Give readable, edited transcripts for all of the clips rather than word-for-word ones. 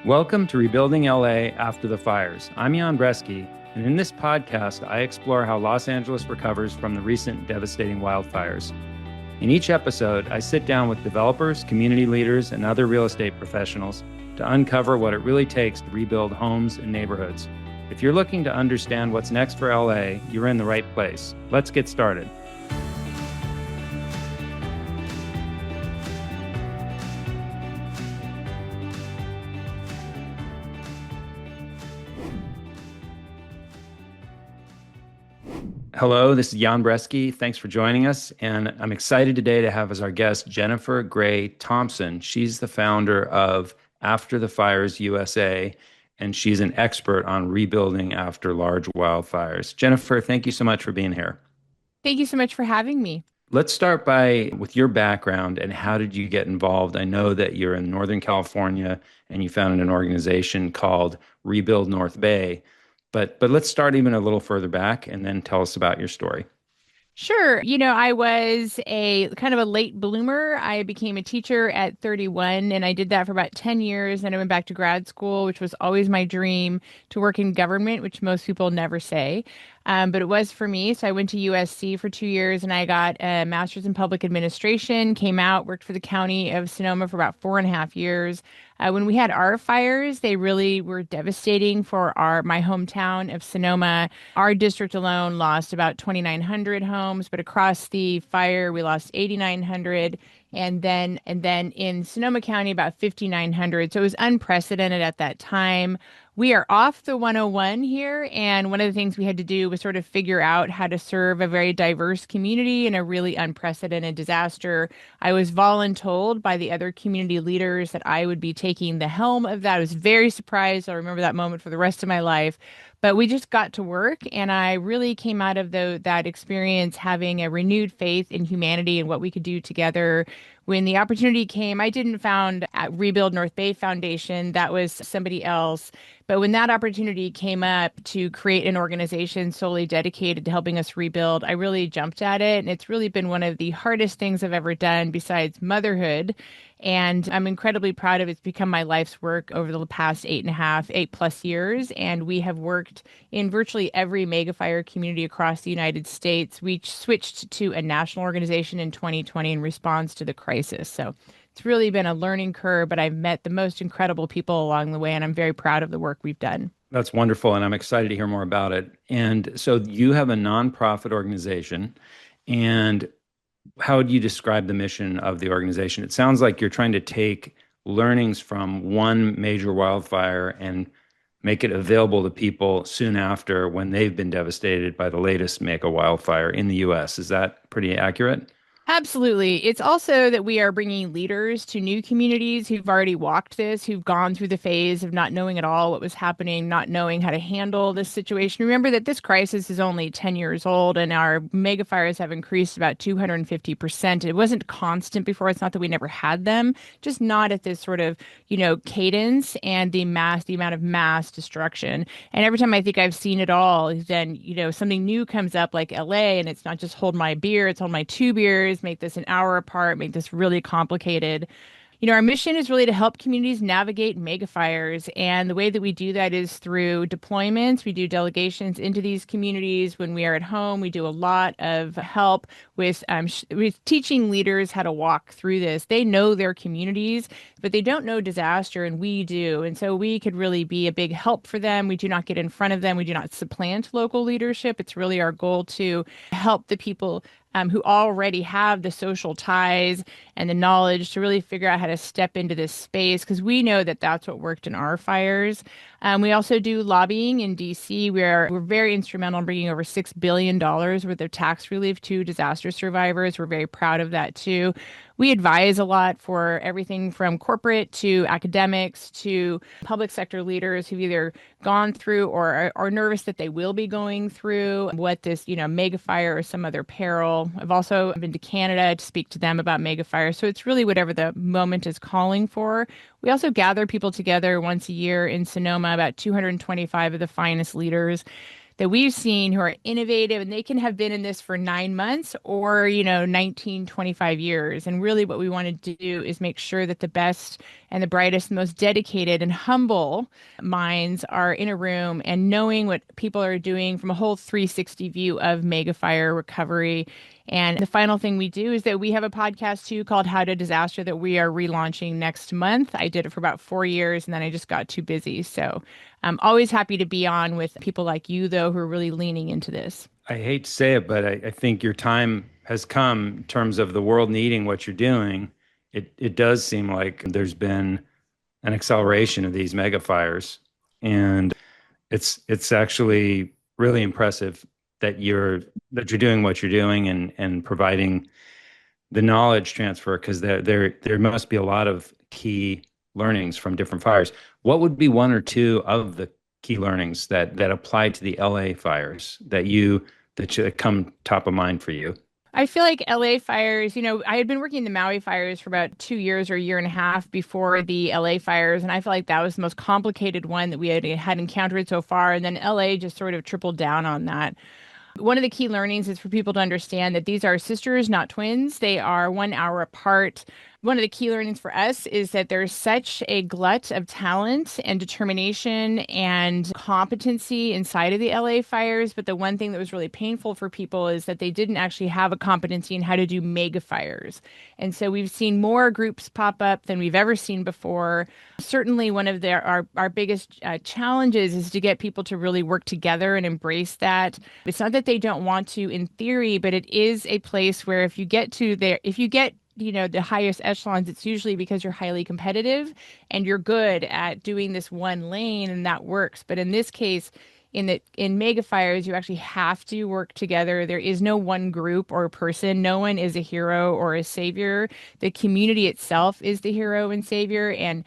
Welcome to Rebuilding LA After the Fires. I'm Jan Bresky, and in this podcast, I explore how Los Angeles recovers from the recent devastating wildfires. In each episode, I sit down with developers, community leaders, and other real estate professionals to uncover what it really takes to rebuild homes and neighborhoods. If you're looking to understand what's next for LA, you're in the right place. Let's get started. Hello, this is Jan Bresky. Thanks for joining us. And I'm excited today to have as our guest Jennifer Gray Thompson. She's the founder of After the Fires USA, and she's an expert on rebuilding after large wildfires. Jennifer, thank you so much for being here. Thank you so much for having me. Let's start with your background and how did you get involved? I know that you're in Northern California and you founded an organization called Rebuild North Bay. But let's start even a little further back and then tell us about your story. Sure. I was a kind of a late bloomer. I became a teacher at 31, and I did that for about 10 years. And I went back to grad school, which was always my dream to work in government, which most people never say. But it was for me. So I went to USC for 2 years and I got a master's in public administration, came out, worked for the county of Sonoma for about 4.5 years. When we had our fires, they really were devastating for my hometown of Sonoma. Our district alone lost about 2,900 homes, but across the fire, we lost 8,900. And then in Sonoma County, about 5,900. So it was unprecedented at that time. We are off the 101 here, and one of the things we had to do was sort of figure out how to serve a very diverse community in a really unprecedented disaster. I was voluntold by the other community leaders that I would be taking the helm of that. I was very surprised. I'll remember that moment for the rest of my life. But we just got to work, and I really came out of that experience having a renewed faith in humanity and what we could do together. When the opportunity came, I didn't found Rebuild North Bay Foundation. That was somebody else. But when that opportunity came up to create an organization solely dedicated to helping us rebuild, I really jumped at it. And it's really been one of the hardest things I've ever done besides motherhood. And I'm incredibly proud of it. It's become my life's work over the past 8+ years. And we have worked in virtually every megafire community across the United States. We switched to a national organization in 2020 in response to the crisis. So it's really been a learning curve, but I've met the most incredible people along the way, and I'm very proud of the work we've done. That's wonderful, and I'm excited to hear more about it. And so you have a nonprofit organization, and how would you describe the mission of the organization? It sounds like you're trying to take learnings from one major wildfire and make it available to people soon after when they've been devastated by the latest mega wildfire in the US. Is that pretty accurate? Absolutely. It's also that we are bringing leaders to new communities who've already walked this, who've gone through the phase of not knowing at all what was happening, not knowing how to handle this situation. Remember that this crisis is only 10 years old and our megafires have increased about 250%. It wasn't constant before. It's not that we never had them, just not at this sort of, cadence and the amount of mass destruction. And every time I think I've seen it all, then, something new comes up like LA, and it's not just hold my beer, it's hold my 2 beers, make this an hour apart, make this really complicated. Our mission is really to help communities navigate megafires. And the way that we do that is through deployments. We do delegations into these communities. When we are at home, we do a lot of help with teaching leaders how to walk through this. They know their communities, but they don't know disaster, and we do. And so we could really be a big help for them. We do not get in front of them. We do not supplant local leadership. It's really our goal to help the people who already have the social ties and the knowledge to really figure out how to step into this space, because we know that that's what worked in our fires. We also do lobbying in DC. We're very instrumental in bringing over $6 billion worth of tax relief to disaster survivors. We're very proud of that too. We advise a lot for everything from corporate to academics to public sector leaders who've either gone through or are nervous that they will be going through what this, megafire or some other peril. I've also been to Canada to speak to them about megafire. So it's really whatever the moment is calling for. We also gather people together once a year in Sonoma, about 225 of the finest leaders, that we've seen who are innovative, and they can have been in this for 9 months or, 19, 25 years. And really what we want to do is make sure that the best and the brightest, most dedicated and humble minds are in a room and knowing what people are doing from a whole 360 view of megafire recovery. And the final thing we do is that we have a podcast too called How to Disaster that we are relaunching next month. I did it for about 4 years and then I just got too busy. So I'm always happy to be on with people like you, though, who are really leaning into this. I hate to say it, but I think your time has come in terms of the world needing what you're doing. It does seem like there's been an acceleration of these megafires, and it's actually really impressive that you're doing what you're doing and providing the knowledge transfer, because there must be a lot of key learnings from different fires. What would be one or two of the key learnings that apply to the LA fires that come top of mind for you? I feel like LA fires, I had been working the Maui fires for about 2 years or a year and a half before the LA fires. And I feel like that was the most complicated one that we had encountered so far. And then LA just sort of tripled down on that. One of the key learnings is for people to understand that these are sisters, not twins. They are 1 hour apart. One of the key learnings for us is that there's such a glut of talent and determination and competency inside of the LA fires. But the one thing that was really painful for people is that they didn't actually have a competency in how to do mega fires. And so we've seen more groups pop up than we've ever seen before. Certainly one of our biggest challenges is to get people to really work together and embrace that. It's not that they don't want to in theory, but it is a place where if you get the highest echelons, it's usually because you're highly competitive and you're good at doing this one lane and that works. But in this case, in mega fires, you actually have to work together. There is no one group or person. No one is a hero or a savior. The community itself is the hero and savior. And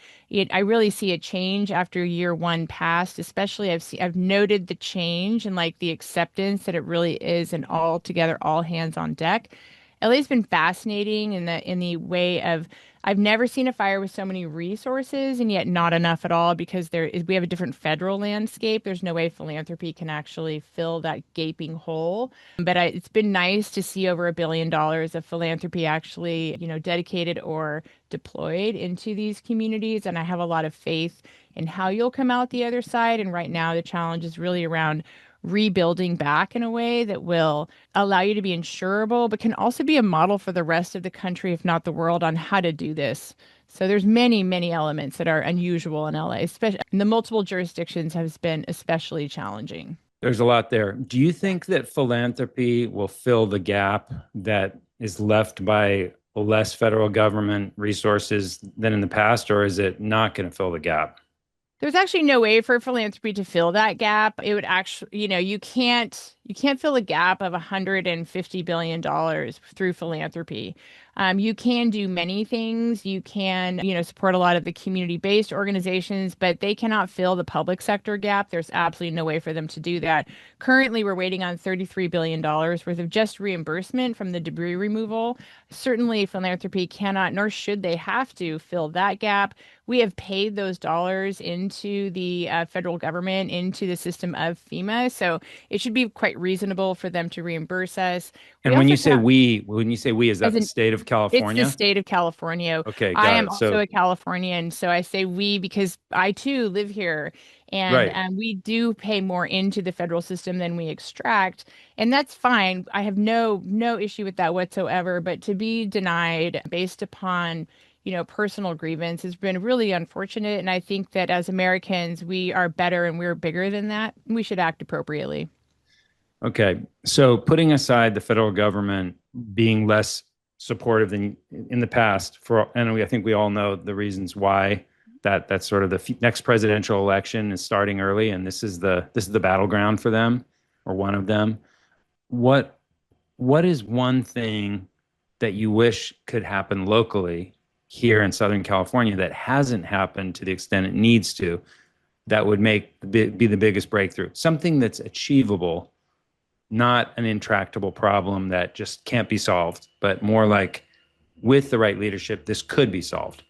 I really see a change after year one passed. Especially, I've noted the change and like the acceptance that it really is an all together, all hands on deck. LA's been fascinating in the way of I've never seen a fire with so many resources and yet not enough at all, because we have a different federal landscape. There's no way philanthropy can actually fill that gaping hole. But it's been nice to see over $1 billion of philanthropy actually, dedicated or deployed into these communities. And I have a lot of faith in how you'll come out the other side. And right now the challenge is really around rebuilding back in a way that will allow you to be insurable, but can also be a model for the rest of the country, if not the world, on how to do this. So there's many, many elements that are unusual in LA, especially the multiple jurisdictions has been especially challenging. There's a lot there. Do you think that philanthropy will fill the gap that is left by less federal government resources than in the past, or is it not going to fill the gap? There's actually no way for philanthropy to fill that gap. It would actually, you can't fill a gap of $150 billion through philanthropy. You can do many things. You can, support a lot of the community-based organizations, but they cannot fill the public sector gap. There's absolutely no way for them to do that. Currently, we're waiting on $33 billion worth of just reimbursement from the debris removal. Certainly, philanthropy cannot, nor should they have to, fill that gap. We have paid those dollars into the federal government, into the system of FEMA. So it should be quite reasonable for them to reimburse us. And when you say we, is that the state of California? It's the state of California. Okay, I got am it. also a Californian, so I say we because I too live here, and Right. we do pay more into the federal system than we extract, and that's fine. I have no issue with that whatsoever. But to be denied based upon personal grievance has been really unfortunate. And I think that as Americans, we are better and we're bigger than that. We should act appropriately. Okay. So putting aside the federal government being less supportive than in the past, I think we all know the reasons why. That's sort of the next presidential election is starting early, and this is the battleground for them, or one of them. What is one thing that you wish could happen locally here in Southern California that hasn't happened to the extent it needs to, that would be the biggest breakthrough? Something that's achievable, not an intractable problem that just can't be solved, but more like with the right leadership, this could be solved.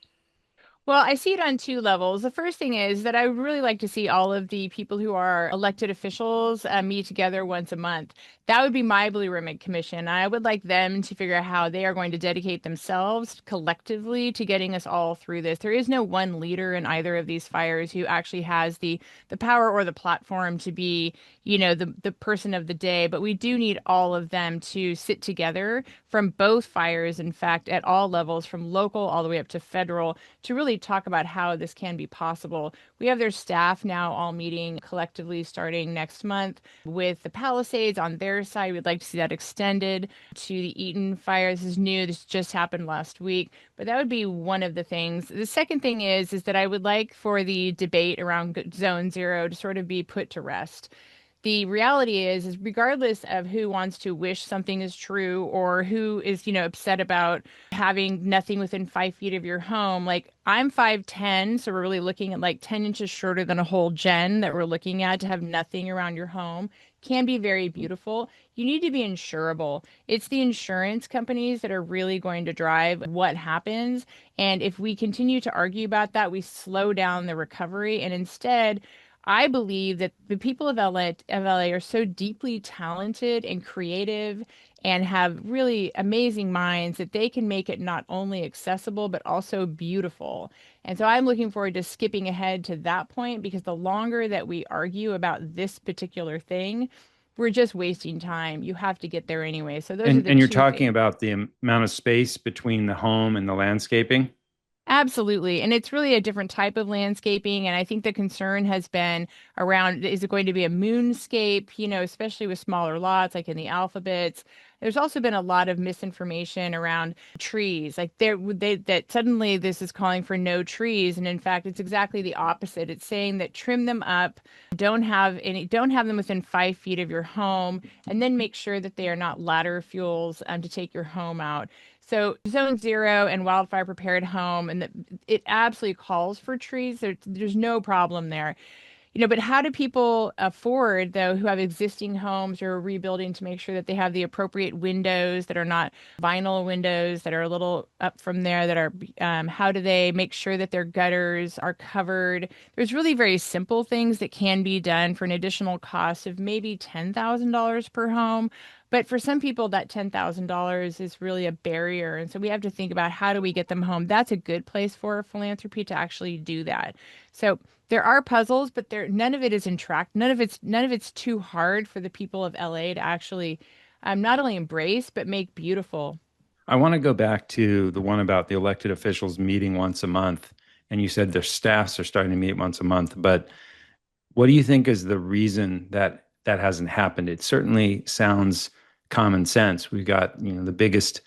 Well, I see it on two levels. The first thing is that I would really like to see all of the people who are elected officials meet together once a month. That would be my Blue Ribbon Commission. I would like them to figure out how they are going to dedicate themselves collectively to getting us all through this. There is no one leader in either of these fires who actually has the power or the platform to be, the person of the day, but we do need all of them to sit together from both fires, in fact, at all levels, from local all the way up to federal, to really talk about how this can be possible. We have their staff now all meeting collectively starting next month with the Palisades on their side. We'd like to see that extended to the Eaton fire. This is new. This just happened last week, but that would be one of the things. The second thing is that I would like for the debate around Zone Zero to sort of be put to rest. The reality is regardless of who wants to wish something is true or who is, upset about having nothing within 5 feet of your home, like I'm 5'10", so we're really looking at like 10 inches shorter than a whole gen that we're looking at to have nothing around your home can be very beautiful. You need to be insurable. It's the insurance companies that are really going to drive what happens. And if we continue to argue about that, we slow down the recovery. And instead, I believe that the people of LA are so deeply talented and creative and have really amazing minds that they can make it not only accessible but also beautiful. And so I'm looking forward to skipping ahead to that point because the longer that we argue about this particular thing, we're just wasting time. You have to get there anyway. So those are the And you're two talking things. about the amount of space between the home and the landscaping. Absolutely. And it's really a different type of landscaping. And I think the concern has been around, is it going to be a moonscape, especially with smaller lots like in the alphabets. There's also been a lot of misinformation around trees. Like that suddenly this is calling for no trees. And in fact, it's exactly the opposite. It's saying that trim them up, don't have them within 5 feet of your home, and then make sure that they are not ladder fuels to take your home out. So zone zero and wildfire prepared home, and it absolutely calls for trees. There's no problem there. But how do people afford, though, who have existing homes or are rebuilding to make sure that they have the appropriate windows that are not vinyl windows that are a little up from there that are, how do they make sure that their gutters are covered? There's really very simple things that can be done for an additional cost of maybe $10,000 per home. But for some people, that $10,000 is really a barrier. And so we have to think about how do we get them home? That's a good place for philanthropy to actually do that. So there are puzzles, but none of it is none of it's too hard for the people of LA to actually not only embrace but make beautiful. I want to go back to the one about the elected officials meeting once a month. And you said their staffs are starting to meet once a month. But what do you think is the reason that that hasn't happened? It certainly sounds common sense. We've got, the biggest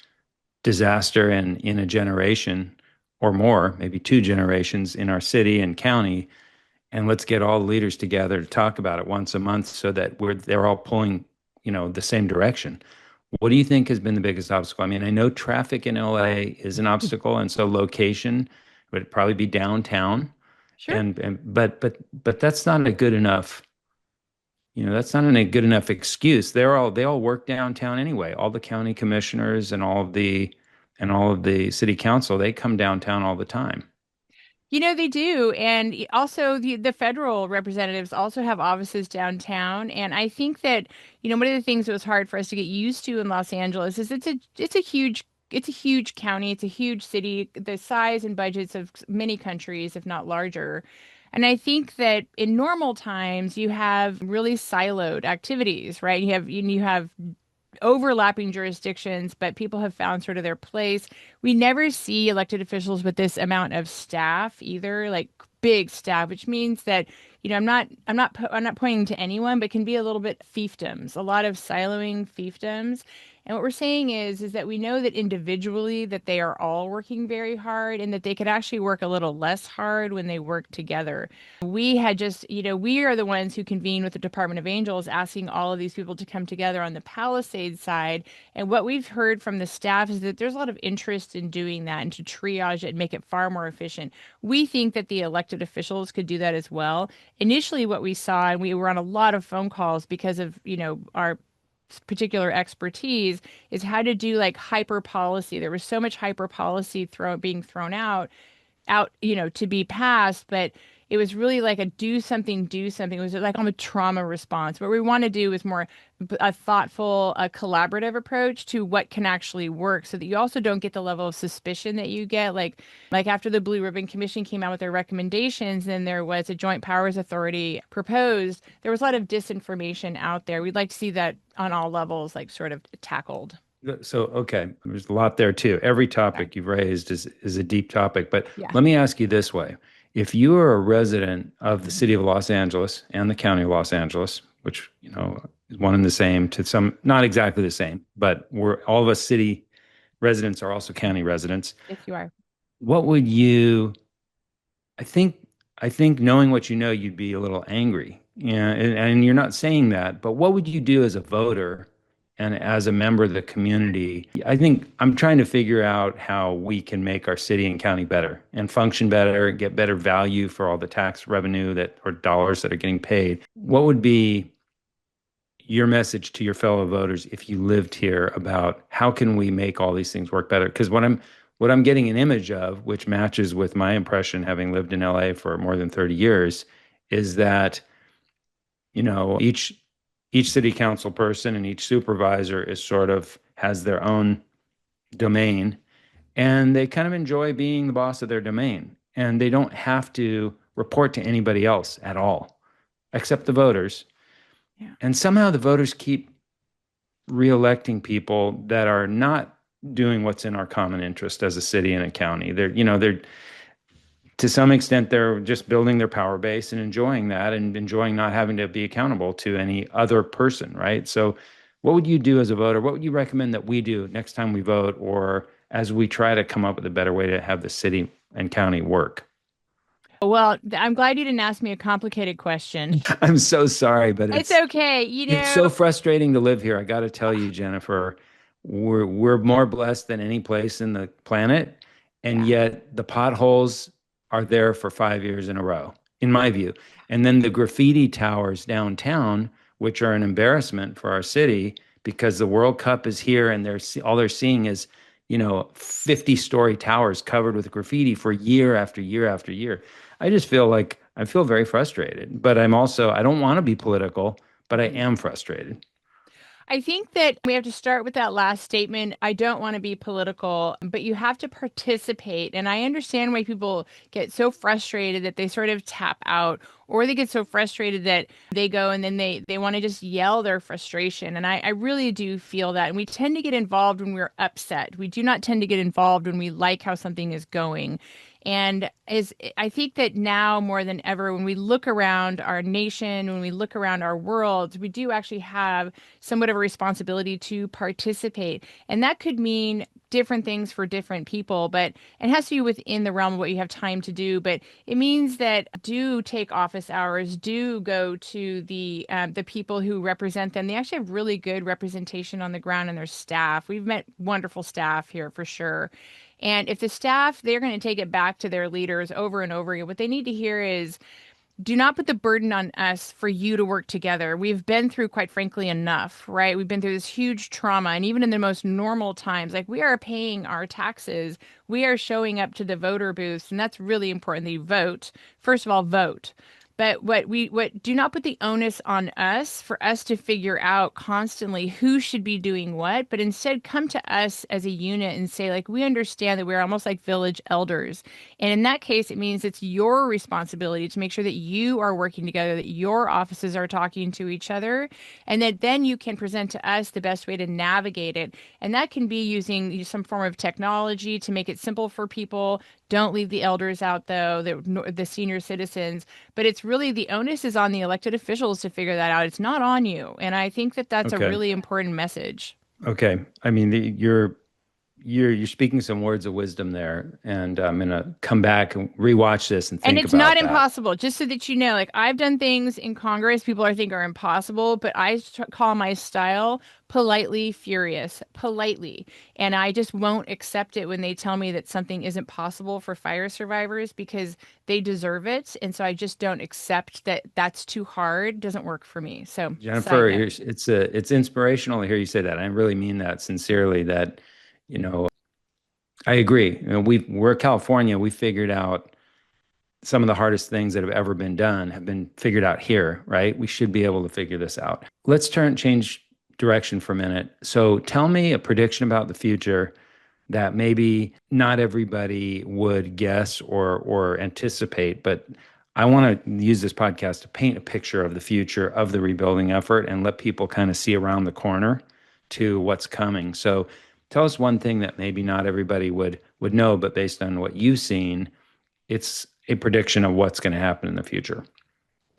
disaster in a generation or more, maybe two generations in our city and county. And let's get all the leaders together to talk about it once a month so that they're all pulling, the same direction. What do you think has been the biggest obstacle? I mean, I know traffic in LA is an obstacle, and so location would probably be downtown. Sure. But that's not a good enough, that's not a good enough excuse. They all work downtown anyway. All the county commissioners and all of the city council, they come downtown all the time. They do. And also the federal representatives also have offices downtown. And I think that, one of the things that was hard for us to get used to in Los Angeles is it's a huge county, it's a huge city, the size and budgets of many countries, if not larger. And I think that in normal times you have really siloed activities, right? You have overlapping jurisdictions, but people have found sort of their place. We never see elected officials with this amount of staff either, like big staff, which means that, I'm not pointing to anyone, but can be a little bit fiefdoms, a lot of siloing fiefdoms. And what we're saying is that we know that individually that they are all working very hard and that they could actually work a little less hard when they work together. We had just, we are the ones who convened with the Department of Angels asking all of these people to come together on the Palisades side. And what we've heard from the staff is that there's a lot of interest in doing that and to triage it and make it far more efficient. We think that the elected officials could do that as well. Initially, what we saw, and we were on a lot of phone calls because of, our particular expertise, is how to do like hyper policy. There was so much hyper policy being thrown out out, to be passed, but it was really like a do something, do something. It was like on a trauma response. What we want to do is more a thoughtful, a collaborative approach to what can actually work so that you also don't get the level of suspicion that you get. Like after the Blue Ribbon Commission came out with their recommendations, and there was a Joint Powers Authority proposed, there was a lot of disinformation out there. We'd like to see that on all levels, like sort of tackled. So, okay, there's a lot there too. Every Okay. topic you've raised is a deep topic, but Yeah. let me ask you this way. If you are a resident of the city of Los Angeles and the county of Los Angeles, which, is one and the same to some, not exactly the same, but we're all of us city residents are also county residents. Yes, you are. What would you, I think, I think knowing what you know, you'd be a little angry. Yeah, and you're not saying that, but what would you do as a voter and as a member of the community? I think I'm trying to figure out how we can make our city and county better and function better, get better value for all the tax revenue that or dollars that are getting paid. What would be your message to your fellow voters if you lived here about how can we make all these things work better? Because what I'm getting an image of, which matches with my impression having lived in LA for more than 30 years, is that each city council person and each supervisor is sort of has their own domain, and they kind of enjoy being the boss of their domain, and they don't have to report to anybody else at all except the voters. Yeah. And somehow the voters keep reelecting people that are not doing what's in our common interest as a city and a county. They're to some extent they're just building their power base and enjoying that and enjoying not having to be accountable to any other person, right? So what would you do as a voter? What would you recommend that we do next time we vote, or as we try to come up with a better way to have the city and county work? Well, I'm glad you didn't ask me a complicated question. I'm so sorry, but It's it's okay. it's so frustrating to live here. I got to tell you, Jennifer, we're more blessed than any place in the planet, and Yeah. yet the potholes are there for 5 years in a row, in my view. And then the graffiti towers downtown, which are an embarrassment for our city because the World Cup is here, and all they're seeing is 50-story towers covered with graffiti for year after year after year. I just feel like I feel very frustrated, but I don't want to be political, but I am frustrated. I think that we have to start with that last statement. I don't want to be political, but you have to participate. And I understand why people get so frustrated that they sort of tap out, or they get so frustrated that they go and then they want to just yell their frustration. And I really do feel that. And we tend to get involved when we're upset. We do not tend to get involved when we like how something is going. And I think that now more than ever, when we look around our nation, when we look around our world, we do actually have somewhat of a responsibility to participate. And that could mean different things for different people, but it has to be within the realm of what you have time to do. But it means that do take office hours, do go to the people who represent them. They actually have really good representation on the ground and their staff. We've met wonderful staff here for sure. And if the staff, they're going to take it back to their leaders over and over again. What they need to hear is do not put the burden on us for you to work together. We've been through, quite frankly, enough, right? We've been through this huge trauma. And even in the most normal times, like we are paying our taxes, we are showing up to the voter booths. And that's really important that you vote. First of all, vote. But what do not put the onus on us for us to figure out constantly who should be doing what, but instead come to us as a unit and say, like, we understand that we're almost like village elders. And in that case, it means it's your responsibility to make sure that you are working together, that your offices are talking to each other, and that then you can present to us the best way to navigate it. And that can be using some form of technology to make it simple for people. Don't leave the elders out, though, the senior citizens. But it's really the onus is on the elected officials to figure that out. It's not on you. And I think that that's a Okay. really important message. Okay. I mean, you're speaking some words of wisdom there, and I'm gonna come back and rewatch this and And think it's not about that. impossible, just so that you know, like I've done things in Congress people I think are impossible, but call my style politely furious, politely. And I just won't accept it when they tell me that something isn't possible for fire survivors because they deserve it. And so I just don't accept that that's too hard. Doesn't work for me. So, side Jennifer, note. it's inspirational to hear you say that. I really mean that sincerely. That you know I agree. We're California. We figured out some of the hardest things that have ever been done have been figured out here, right? We should be able to figure this out. Let's change direction for a minute. So tell me a prediction about the future that maybe not everybody would guess or anticipate, but I want to use this podcast to paint a picture of the future of the rebuilding effort and let people kind of see around the corner to what's coming. So tell us one thing that maybe not everybody would know, but based on what you've seen, it's a prediction of what's going to happen in the future.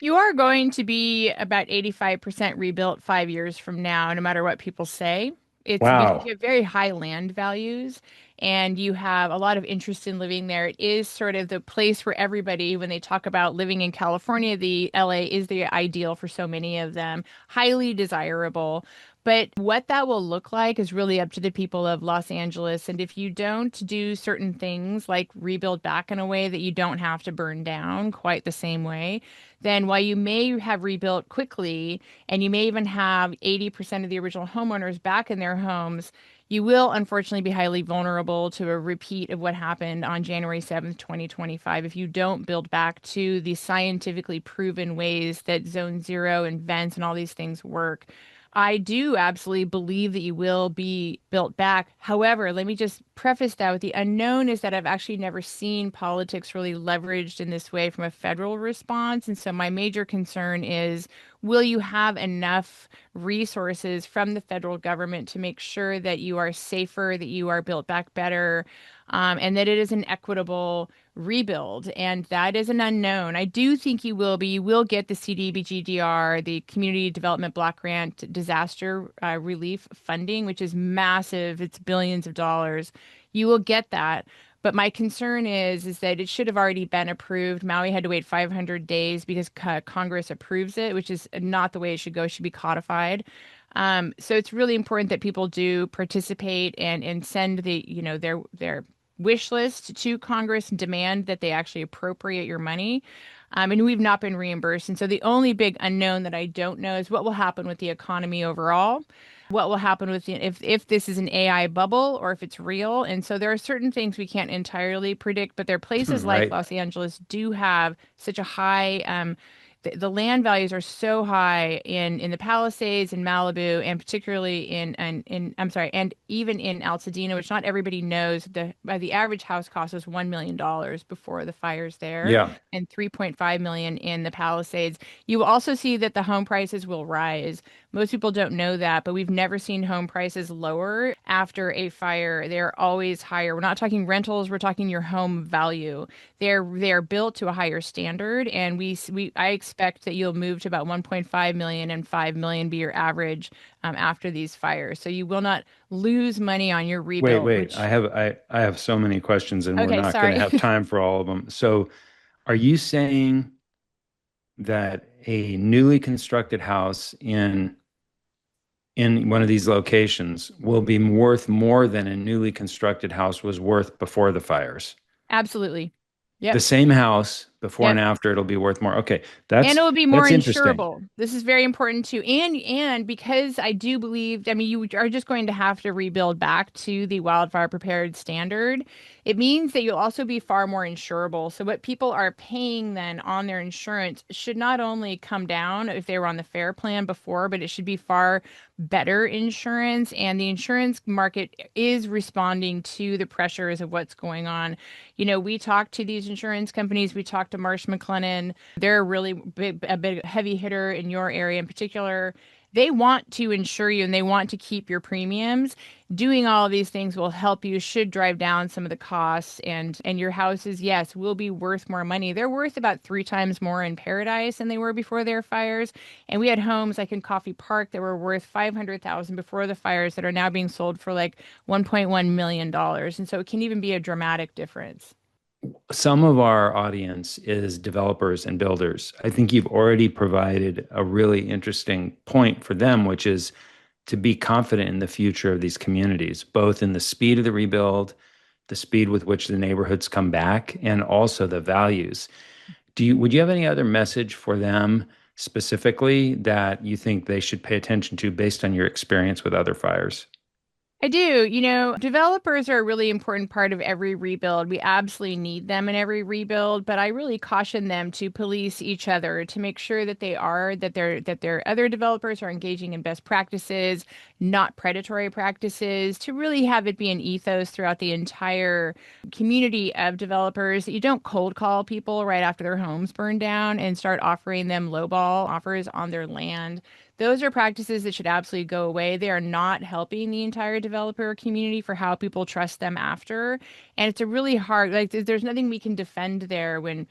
You are going to be about 85% rebuilt 5 years from now, no matter what people say. It's because Wow. you have very high land values and you have a lot of interest in living there. It is sort of the place for everybody. When they talk about living in California, the LA is the ideal for so many of them, highly desirable. But what that will look like is really up to the people of Los Angeles. And if you don't do certain things like rebuild back in a way that you don't have to burn down quite the same way, then while you may have rebuilt quickly and you may even have 80% of the original homeowners back in their homes, you will unfortunately be highly vulnerable to a repeat of what happened on January 7th, 2025, if you don't build back to the scientifically proven ways that zone zero and vents and all these things work. I do absolutely believe that you will be built back. However, let me just preface that with the unknown is that I've actually never seen politics really leveraged in this way from a federal response. And so my major concern is, will you have enough resources from the federal government to make sure that you are safer, that you are built back better, and that it is an equitable rebuild? And that is an unknown. I do think you will be. You will get the CDBG-DR, the Community Development Block Grant disaster relief funding, which is massive. It's billions of dollars. You will get that. But my concern is that it should have already been approved. Maui had to wait 500 days because Congress approves it, which is not the way it should go. It should be codified. So it's really important that people do participate and send their wish list to Congress and demand that they actually appropriate your money. And we've not been reimbursed. And so the only big unknown that I don't know is what will happen with the economy overall. What will happen with if this is an AI bubble or if it's real. And so there are certain things we can't entirely predict, but there are places like Right. Los Angeles do have such a high the land values are so high in the Palisades in Malibu and particularly in I'm sorry, and even in Altadena, which not everybody knows. The average house cost was $1 million before the fires there Yeah. and 3.5 million in the Palisades. You will also see that the home prices will rise. Most people don't know that, but we've never seen home prices lower after a fire. They're always higher. We're not talking rentals, we're talking your home value. They're built to a higher standard, and I expect that you'll move to about 1.5 million and 5 million be your average after these fires. So you will not lose money on your Wait, rebuild, wait. I which have I have so many questions and we're okay, not going to sorry. have time for all of them. So are you saying that a newly constructed house in one of these locations will be worth more than a newly constructed house was worth before the fires? Absolutely. The Yep. same house before and Yep. after it'll be worth more. Okay, And it will be more that's interesting. insurable. This is very important too. And because I do believe, I mean, you are just going to have to rebuild back to the wildfire prepared standard. It means that you'll also be far more insurable. So what people are paying then on their insurance should not only come down if they were on the FAIR plan before, but it should be far better insurance. And the insurance market is responding to the pressures of what's going on. We talk to these insurance companies. We talk to Marsh McLennan. They're a big heavy hitter in your area in particular. They want to insure you and they want to keep your premiums. Doing all of these things will help you, should drive down some of the costs, and your houses, yes, will be worth more money. They're worth about 3 times more in Paradise than they were before their fires. And we had homes like in Coffee Park that were worth 500,000 before the fires that are now being sold for like $1.1 million. And so it can even be a dramatic difference. Some of our audience is developers and builders. I think you've already provided a really interesting point for them, which is to be confident in the future of these communities, both in the speed of the rebuild, the speed with which the neighborhoods come back, and also the values. Would you have any other message for them specifically that you think they should pay attention to based on your experience with other fires? I do. Developers are a really important part of every rebuild. We absolutely need them in every rebuild, but I really caution them to police each other to make sure that their other developers are engaging in best practices, not predatory practices, to really have it be an ethos throughout the entire community of developers. You don't cold call people right after their homes burn down and start offering them lowball offers on their land. Those are practices that should absolutely go away. They are not helping the entire developer community for how people trust them after. And it's a really hard, like, there's nothing we can defend there when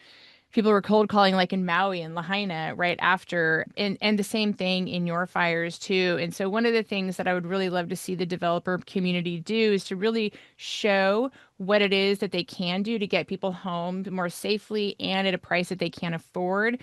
people were cold calling like in Maui and Lahaina right after, and the same thing in your fires too. And so one of the things that I would really love to see the developer community do is to really show what it is that they can do to get people home more safely and at a price that they can afford.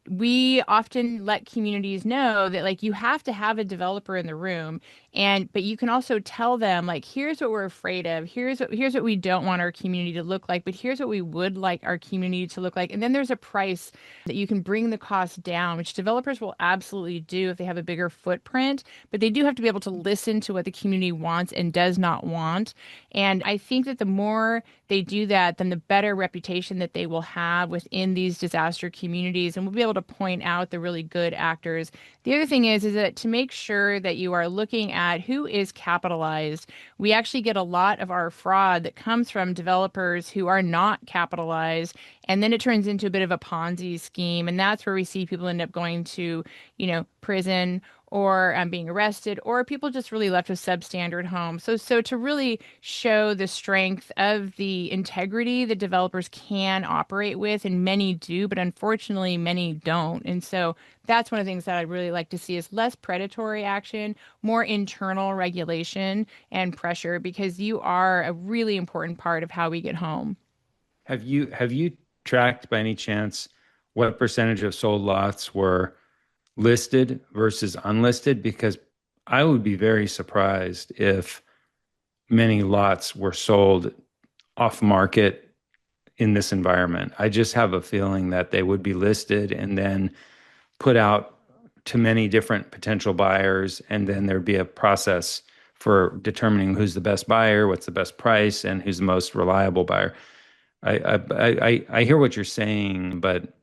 We often let communities know that like you have to have a developer in the room, and but you can also tell them like, here's what we're afraid of, here's what we don't want our community to look like, but here's what we would like our community to look like. And then there's a price that you can bring the cost down, which developers will absolutely do if they have a bigger footprint, but they do have to be able to listen to what the community wants and does not want. And I think that the more they do that, then the better reputation that they will have within these disaster communities. And we'll be able to point out the really good actors. The other thing is that to make sure that you are looking at who is capitalized. We actually get a lot of our fraud that comes from developers who are not capitalized. And then it turns into a bit of a Ponzi scheme. And that's where we see people end up going to, prison or being arrested, or people just really left with substandard homes. So to really show the strength of the integrity that developers can operate with, and many do, but unfortunately many don't. And so that's one of the things that I'd really like to see is less predatory action, more internal regulation and pressure, because you are a really important part of how we get home. Have you tracked by any chance what percentage of sold lots were listed versus unlisted? Because I would be very surprised if many lots were sold off market in this environment. I just have a feeling that they would be listed and then put out to many different potential buyers, and then there'd be a process for determining who's the best buyer, what's the best price, and who's the most reliable buyer. I hear what you're saying, but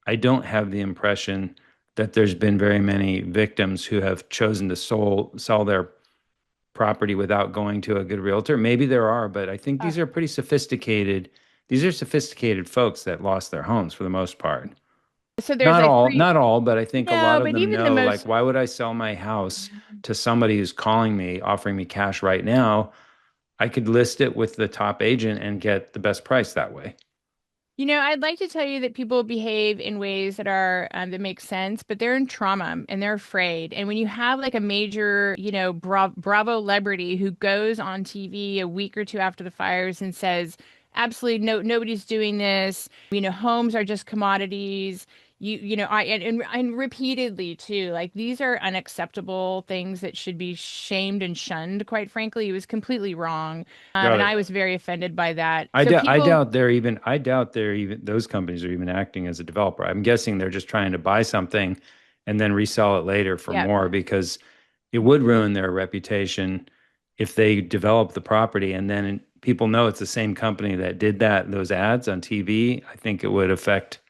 I don't have the impression that there's been very many victims who have chosen to sell their property without going to a good realtor. Maybe there are, but I think these are pretty sophisticated. These are sophisticated folks that lost their homes for the most part. So there's like three. Not all, but I think a lot No, of but them even the know, like, most. why would I sell my house to somebody who's calling me, offering me cash right now? I could list it with the top agent and get the best price that way. I'd like to tell you that people behave in ways that make sense, but they're in trauma and they're afraid. And when you have like a major, Bravo celebrity who goes on TV a week or two after the fires and says, absolutely nobody's doing this. Homes are just commodities. And repeatedly too, like these are unacceptable things that should be shamed and shunned. Quite frankly, it was completely wrong, Got and it. I was very offended by that. So people. I doubt they're even, those companies are even acting as a developer. I'm guessing they're just trying to buy something and then resell it later for Yeah. more, because it would ruin their reputation if they develop the property and then people know it's the same company that did those ads on TV. I think it would affect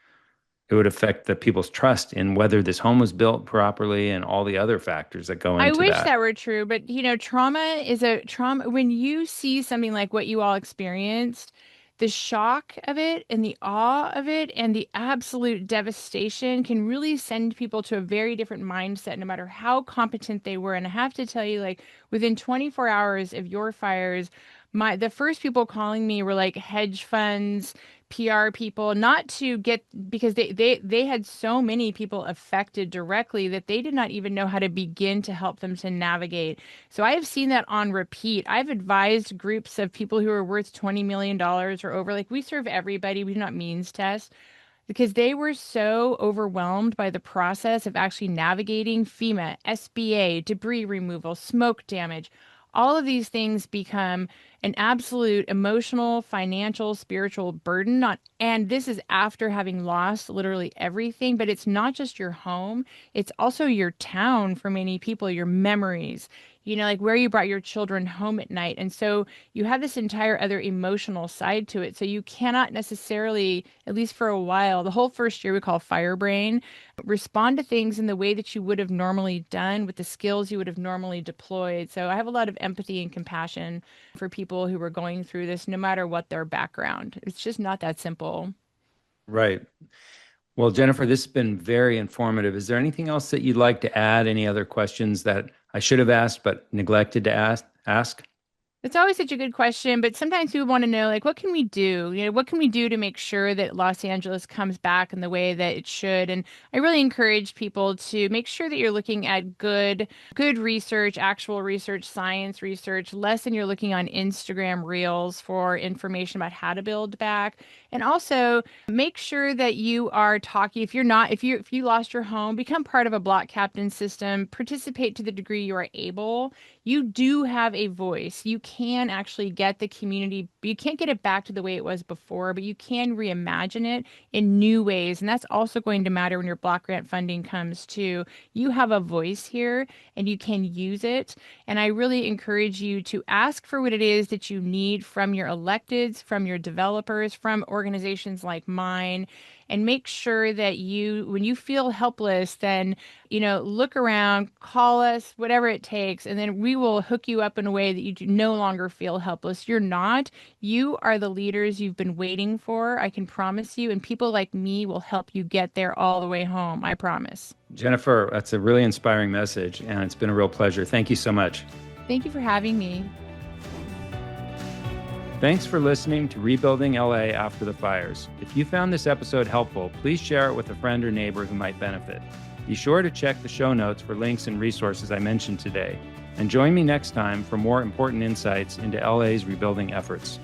the people's trust in whether this home was built properly and all the other factors that go I into wish that. that were true, but trauma is a trauma. When you see something like what you all experienced, the shock of it and the awe of it and the absolute devastation can really send people to a very different mindset, no matter how competent they were. And I have to tell you, like within 24 hours of your fires, the first people calling me were like hedge funds, PR people, not to get, because they had so many people affected directly that they did not even know how to begin to help them to navigate. So I have seen that on repeat. I've advised groups of people who are worth $20 million or over. Like, we serve everybody, we do not means test, because they were so overwhelmed by the process of actually navigating FEMA, SBA, debris removal, smoke damage. All of these things become an absolute emotional, financial, spiritual burden on, and this is after having lost literally everything. But it's not just your home, it's also your town for many people, your memories, like where you brought your children home at night. And so you have this entire other emotional side to it. So you cannot necessarily, at least for a while, the whole first year we call fire brain, respond to things in the way that you would have normally done with the skills you would have normally deployed. So I have a lot of empathy and compassion for people who are going through this, no matter what their background. It's just not that simple. Right. Well, Jennifer, this has been very informative. Is there anything else that you'd like to add? Any other questions that I should have asked but neglected to ask? It's always such a good question, but sometimes people want to know, like, what can we do? What can we do to make sure that Los Angeles comes back in the way that it should? And I really encourage people to make sure that you're looking at good research, actual research, science research, less than you're looking on Instagram Reels for information about how to build back. And also make sure that you are talking, if you lost your home, become part of a block captain system, participate to the degree you are able. You do have a voice. You can actually get the community. You can't get it back to the way it was before, but you can reimagine it in new ways. And that's also going to matter when your block grant funding comes too. You have a voice here and you can use it. And I really encourage you to ask for what it is that you need from your electeds, from your developers, from organizations like mine, and make sure that when you feel helpless, then, look around, call us, whatever it takes, and then we will hook you up in a way that you do no longer feel helpless. You're not. You are the leaders you've been waiting for, I can promise you, and people like me will help you get there all the way home, I promise. Jennifer, that's a really inspiring message, and it's been a real pleasure. Thank you so much. Thank you for having me. Thanks for listening to Rebuilding LA After the Fires. If you found this episode helpful, please share it with a friend or neighbor who might benefit. Be sure to check the show notes for links and resources I mentioned today. And join me next time for more important insights into LA's rebuilding efforts.